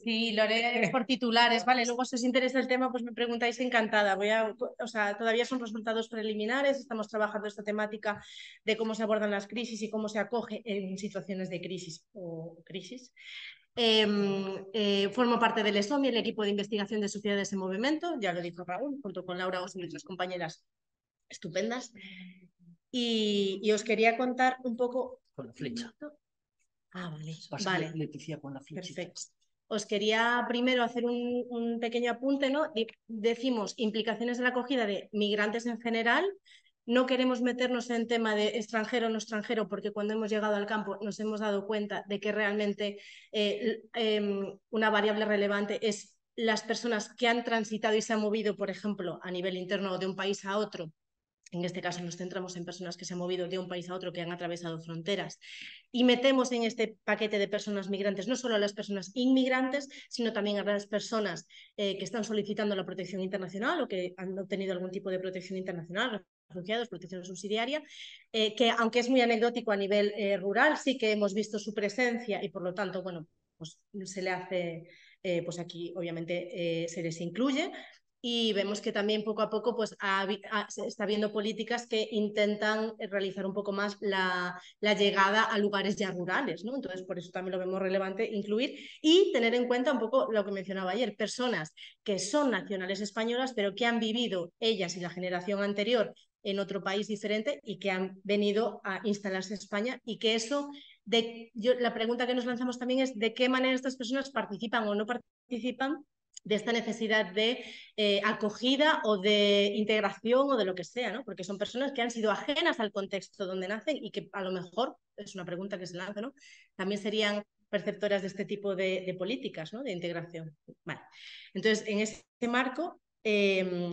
Sí, lo haré por titulares, vale. Luego, si os interesa el tema, pues me preguntáis, encantada. O sea, todavía son resultados preliminares, estamos trabajando esta temática de cómo se abordan las crisis y cómo se acoge en situaciones de crisis o crisis. Formo parte del ESOMI, el equipo de investigación de sociedades en movimiento, ya lo dijo Raúl, junto con Laura Oso y nuestras compañeras estupendas. Y os quería contar un poco... Con la flecha. Vale. Vale. Leticia con la flecha. Perfecto. Os quería primero hacer un pequeño apunte, ¿no? Decimos implicaciones de la acogida de migrantes en general. No queremos meternos en tema de extranjero o no extranjero, porque cuando hemos llegado al campo nos hemos dado cuenta de que realmente una variable relevante es las personas que han transitado y se han movido, por ejemplo, a nivel interno de un país a otro. En este caso nos centramos en personas que se han movido de un país a otro, que han atravesado fronteras, y metemos en este paquete de personas migrantes no solo a las personas inmigrantes, sino también a las personas que están solicitando la protección internacional o que han obtenido algún tipo de protección internacional, refugiados, protección subsidiaria, que aunque es muy anecdótico a nivel rural, sí que hemos visto su presencia y por lo tanto, bueno, pues se le hace, pues aquí obviamente se les incluye. Y vemos que también poco a poco pues, está habiendo políticas que intentan realizar un poco más la llegada a lugares ya rurales, ¿no? Entonces, por eso también lo vemos relevante incluir y tener en cuenta un poco lo que mencionaba ayer, personas que son nacionales españolas, pero que han vivido ellas y la generación anterior en otro país diferente y que han venido a instalarse en España y que eso... la pregunta que nos lanzamos también es de qué manera estas personas participan o no participan de esta necesidad de acogida o de integración o de lo que sea, ¿no? Porque son personas que han sido ajenas al contexto donde nacen y que a lo mejor, es una pregunta que se lanza, ¿no? También serían perceptoras de este tipo de políticas, ¿no? De integración. Vale. Entonces, en ese marco,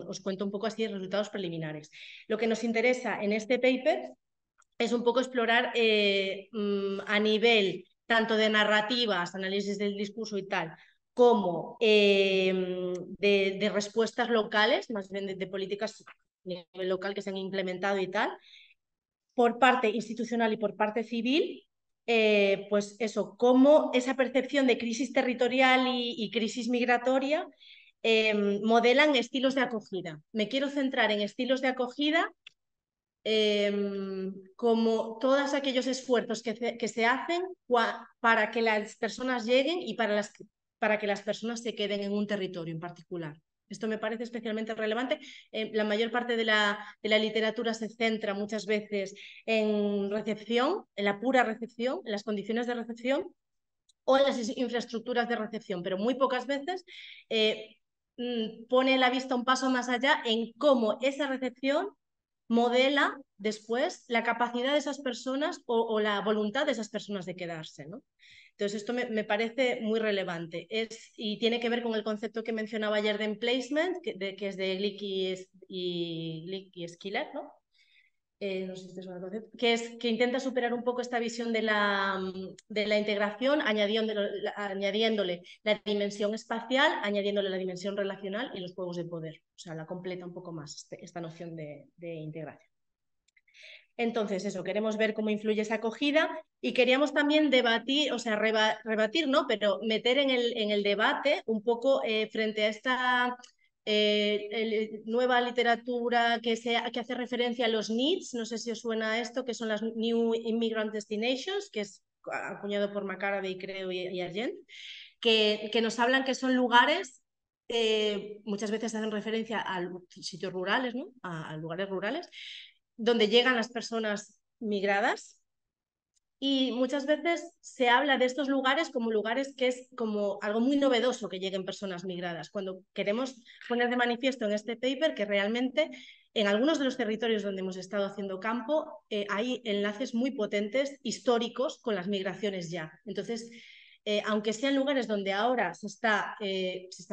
os cuento un poco así resultados preliminares. Lo que nos interesa en este paper es un poco explorar a nivel tanto de narrativas, análisis del discurso y tal, como de respuestas locales, más bien de políticas a nivel local que se han implementado y tal, por parte institucional y por parte civil, pues eso, cómo esa percepción de crisis territorial y crisis migratoria modelan estilos de acogida. Me quiero centrar en estilos de acogida como todos aquellos esfuerzos que se hacen para que las personas lleguen y para que las personas se queden en un territorio en particular. Esto me parece especialmente relevante. La mayor parte de la literatura se centra muchas veces en recepción, en la pura recepción, en las condiciones de recepción o en las infraestructuras de recepción, pero muy pocas veces pone la vista un paso más allá en cómo esa recepción modela después la capacidad de esas personas o la voluntad de esas personas de quedarse, ¿no? Entonces esto me parece muy relevante y tiene que ver con el concepto que mencionaba ayer de emplacement, que es de Glick y Skiller, ¿no? No sé si te suena el concepto, que intenta superar un poco esta visión de la integración, añadiéndole la dimensión espacial, añadiéndole la dimensión relacional y los juegos de poder. O sea, la completa un poco más esta noción de integración. Entonces, eso, queremos ver cómo influye esa acogida y queríamos también debatir, o sea, rebatir, ¿no? Pero meter en el debate un poco frente a esta nueva literatura que hace referencia a los NEEDs, no sé si os suena esto, que son las New Immigrant Destinations, que es acuñado por McCarthy, creo, y Argent, que nos hablan que son lugares, muchas veces hacen referencia a sitios rurales, ¿no? A lugares rurales, donde llegan las personas migradas y muchas veces se habla de estos lugares como lugares que es como algo muy novedoso que lleguen personas migradas, cuando queremos poner de manifiesto en este paper que realmente en algunos de los territorios donde hemos estado haciendo campo hay enlaces muy potentes históricos con las migraciones ya. Entonces, aunque sean lugares donde ahora se está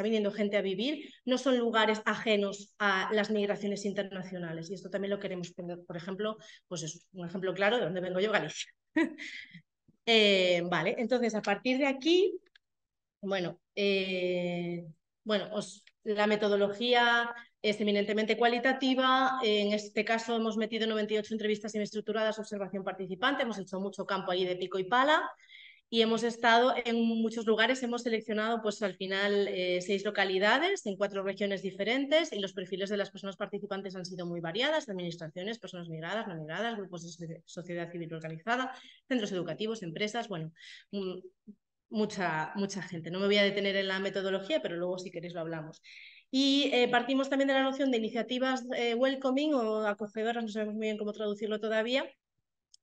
viniendo gente a vivir, no son lugares ajenos a las migraciones internacionales. Y esto también lo queremos poner, por ejemplo, pues es un ejemplo claro de donde vengo yo, Galicia. Vale, entonces a partir de aquí, bueno, la metodología es eminentemente cualitativa. En este caso hemos metido 98 entrevistas semiestructuradas, observación participante, hemos hecho mucho campo ahí de pico y pala. y hemos estado en muchos lugares, hemos seleccionado pues al final 6 localidades en 4 regiones diferentes y los perfiles de las personas participantes han sido muy variadas, administraciones, personas migradas, no migradas, grupos de sociedad civil organizada, centros educativos, empresas, bueno, mucha gente. No me voy a detener en la metodología, pero luego si queréis lo hablamos. Y partimos también de la noción de iniciativas welcoming o acogedoras, no sabemos muy bien cómo traducirlo todavía,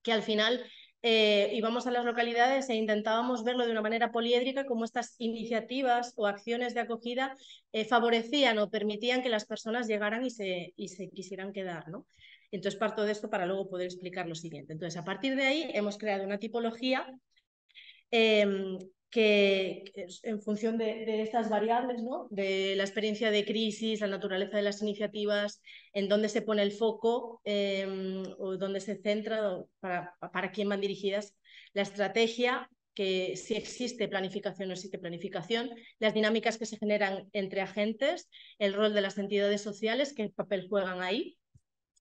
que al final íbamos a las localidades e intentábamos verlo de una manera poliédrica, como estas iniciativas o acciones de acogida favorecían o permitían que las personas llegaran y se quisieran quedar, ¿no? Entonces parto de esto para luego poder explicar lo siguiente. Entonces, a partir de ahí hemos creado una tipología que en función de estas variables, ¿no? De la experiencia de crisis, la naturaleza de las iniciativas, en dónde se pone el foco o dónde se centra, para quién van dirigidas, la estrategia, que si existe planificación o no existe planificación, las dinámicas que se generan entre agentes, el rol de las entidades sociales, qué papel juegan ahí,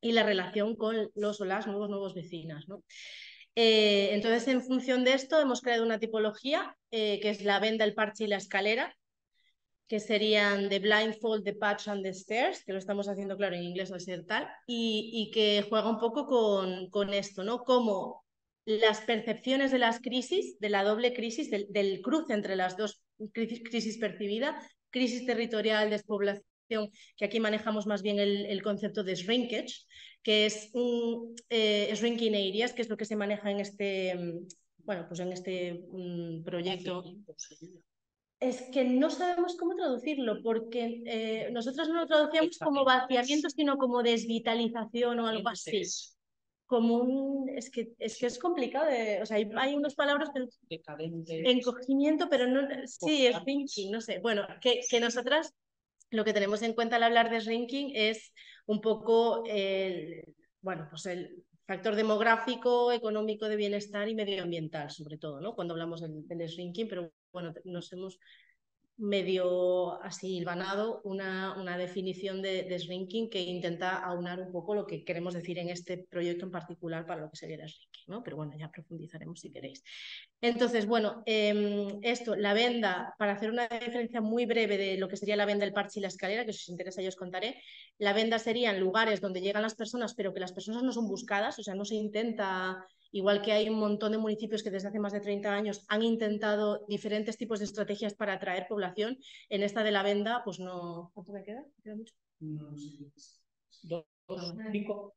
y la relación con los o las nuevos vecinas, ¿no? Entonces, en función de esto, hemos creado una tipología que es la venda, el parche y la escalera, que serían the blindfold, the patch and the stairs, que lo estamos haciendo claro en inglés al ser tal, y que juega un poco con esto, ¿no? Como las percepciones de las crisis, de la doble crisis, del cruce entre las dos crisis percibidas, crisis territorial, despoblación, que aquí manejamos más bien el concepto de shrinkage, que es un shrinking areas, que es lo que se maneja en este, bueno, pues en este proyecto. Es que no sabemos cómo traducirlo, porque nosotros no lo traducíamos como vaciamiento, sino como desvitalización o algo así. Como un... Es que es complicado. O sea, hay unas palabras que... Encogimiento, pero no... Sí, es shrinking, no sé. Bueno, que nosotras lo que tenemos en cuenta al hablar de shrinking es un poco bueno, pues el factor demográfico, económico, de bienestar y medioambiental, sobre todo, ¿no? Cuando hablamos del shrinking, pero bueno, nos hemos medio así hilvanado una definición de shrinking que intenta aunar un poco lo que queremos decir en este proyecto en particular para lo que sería el shrinking, ¿no? Pero bueno, ya profundizaremos si queréis. Entonces, bueno, esto, la venda, para hacer una diferencia muy breve de lo que sería la venda, el parche y la escalera, que si os interesa yo os contaré, la venda serían lugares donde llegan las personas, pero que las personas no son buscadas, o sea, no se intenta... Igual que hay un montón de municipios que desde hace más de 30 años han intentado diferentes tipos de estrategias para atraer población, en esta de la venda, pues no... ¿Cuánto me queda? ¿Me queda mucho? No, sí. 2, 5.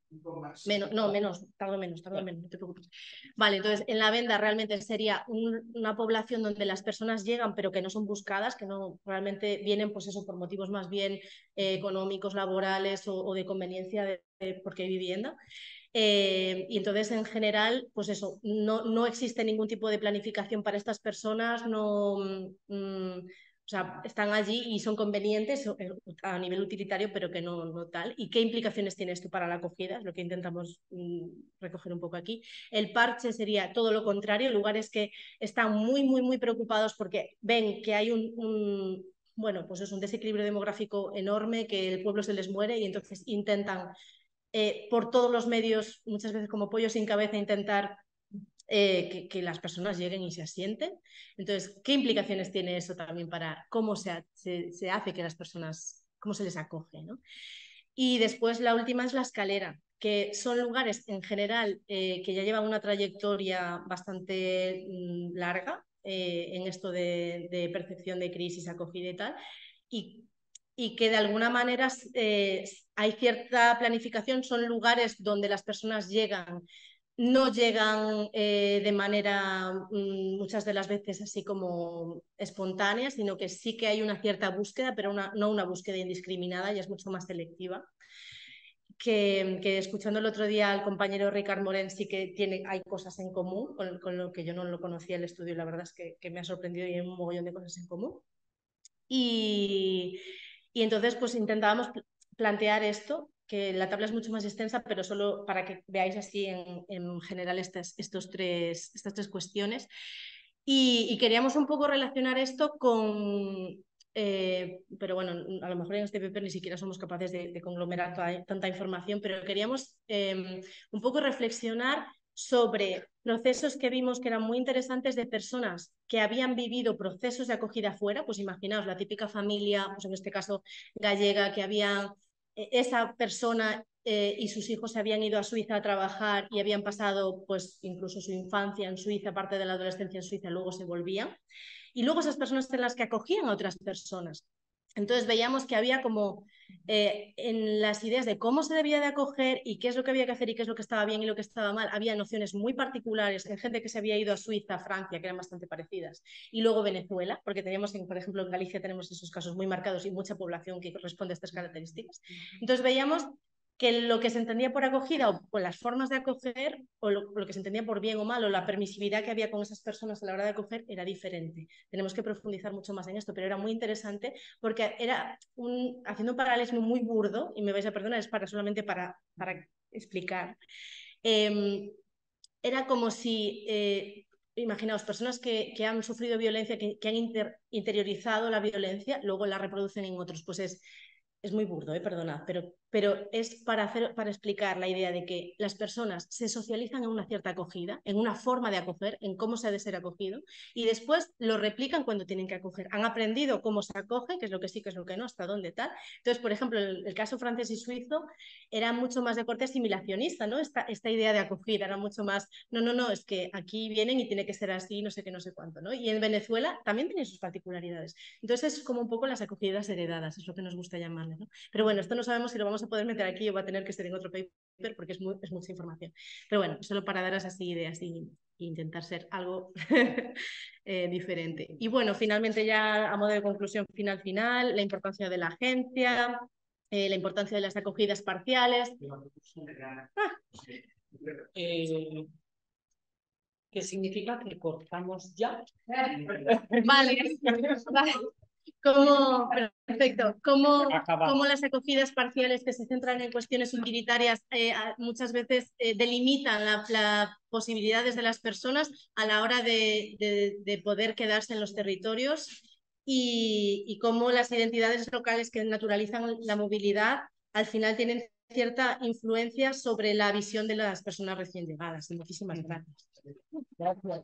Menos, no, tardo menos, no te preocupes. Vale, entonces en la venda realmente sería una población donde las personas llegan pero que no son buscadas, que no realmente vienen pues eso por motivos más bien económicos, laborales o de conveniencia porque hay vivienda. Y entonces, en general, pues eso, no existe ningún tipo de planificación para estas personas, no, o sea, están allí y son convenientes a nivel utilitario, pero que no tal. ¿Y qué implicaciones tiene esto para la acogida? Es lo que intentamos recoger un poco aquí. El parche sería todo lo contrario, lugares que están muy preocupados porque ven que hay bueno, pues es un desequilibrio demográfico enorme, que el pueblo se les muere y entonces intentan por todos los medios, muchas veces como pollo sin cabeza, intentar que las personas lleguen y se asienten. Entonces, ¿qué implicaciones tiene eso también para cómo se hace que las personas, cómo se les acoge, ¿no? Y después la última es la escalera, que son lugares en general que ya llevan una trayectoria bastante larga en esto de percepción de crisis, acogida y tal, y que de alguna manera hay cierta planificación, son lugares donde las personas no llegan de manera muchas de las veces así como espontánea, sino que sí que hay una cierta búsqueda, pero no una búsqueda indiscriminada, y es mucho más selectiva. Que escuchando el otro día al compañero Ricard Morén sí que hay cosas en común, con lo que yo no lo conocía el estudio, y la verdad es que me ha sorprendido y hay un mogollón de cosas en común. Y entonces pues intentábamos plantear esto, que la tabla es mucho más extensa, pero solo para que veáis así en general estas tres cuestiones. Y queríamos un poco relacionar esto con... pero bueno, a lo mejor en este paper ni siquiera somos capaces de conglomerar tanta información, pero queríamos un poco reflexionar sobre procesos que vimos que eran muy interesantes de personas que habían vivido procesos de acogida fuera, pues imaginaos la típica familia, pues en este caso gallega, que había esa persona y sus hijos se habían ido a Suiza a trabajar y habían pasado pues incluso su infancia en Suiza, parte de la adolescencia en Suiza, luego se volvían. Y luego esas personas eran las que acogían a otras personas. Entonces veíamos que había como en las ideas de cómo se debía de acoger y qué es lo que había que hacer y qué es lo que estaba bien y lo que estaba mal, había nociones muy particulares en gente que se había ido a Suiza, Francia, que eran bastante parecidas, y luego Venezuela, porque teníamos, por ejemplo, en Galicia tenemos esos casos muy marcados y mucha población que corresponde a estas características. Entonces veíamos que lo que se entendía por acogida o las formas de acoger o lo que se entendía por bien o mal o la permisividad que había con esas personas a la hora de acoger era diferente. Tenemos que profundizar mucho más en esto, pero era muy interesante porque era haciendo un paralelismo muy burdo, y me vais a perdonar, es solamente para explicar. Era como si, imaginaos, personas que han sufrido violencia, que han interiorizado la violencia, luego la reproducen en otros, pues es muy burdo, perdonad, pero es para explicar la idea de que las personas se socializan en una cierta acogida, en una forma de acoger, en cómo se ha de ser acogido, y después lo replican cuando tienen que acoger. Han aprendido cómo se acoge, qué es lo que sí, qué es lo que no, hasta dónde tal. Entonces, por ejemplo, el caso francés y suizo era mucho más de corte asimilacionista, ¿no? Esta idea de acogida era mucho más, no, es que aquí vienen y tiene que ser así, no sé qué, no sé cuánto, ¿no? Y en Venezuela también tiene sus particularidades. Entonces es como un poco las acogidas heredadas, es lo que nos gusta llamarle, ¿no? Pero bueno, esto no sabemos si lo vamos a poder meter aquí o va a tener que ser en otro paper porque es mucha información. Pero bueno, solo para daros así ideas y intentar ser algo diferente. Y bueno, finalmente ya a modo de conclusión final, la importancia de la agencia, la importancia de las acogidas parciales. ¿Qué significa que cortamos ya? Vale. Perfecto. ¿Cómo las acogidas parciales que se centran en cuestiones utilitarias muchas veces delimitan las posibilidades de las personas a la hora de poder quedarse en los territorios y cómo las identidades locales que naturalizan la movilidad al final tienen cierta influencia sobre la visión de las personas recién llegadas? Muchísimas gracias. Gracias.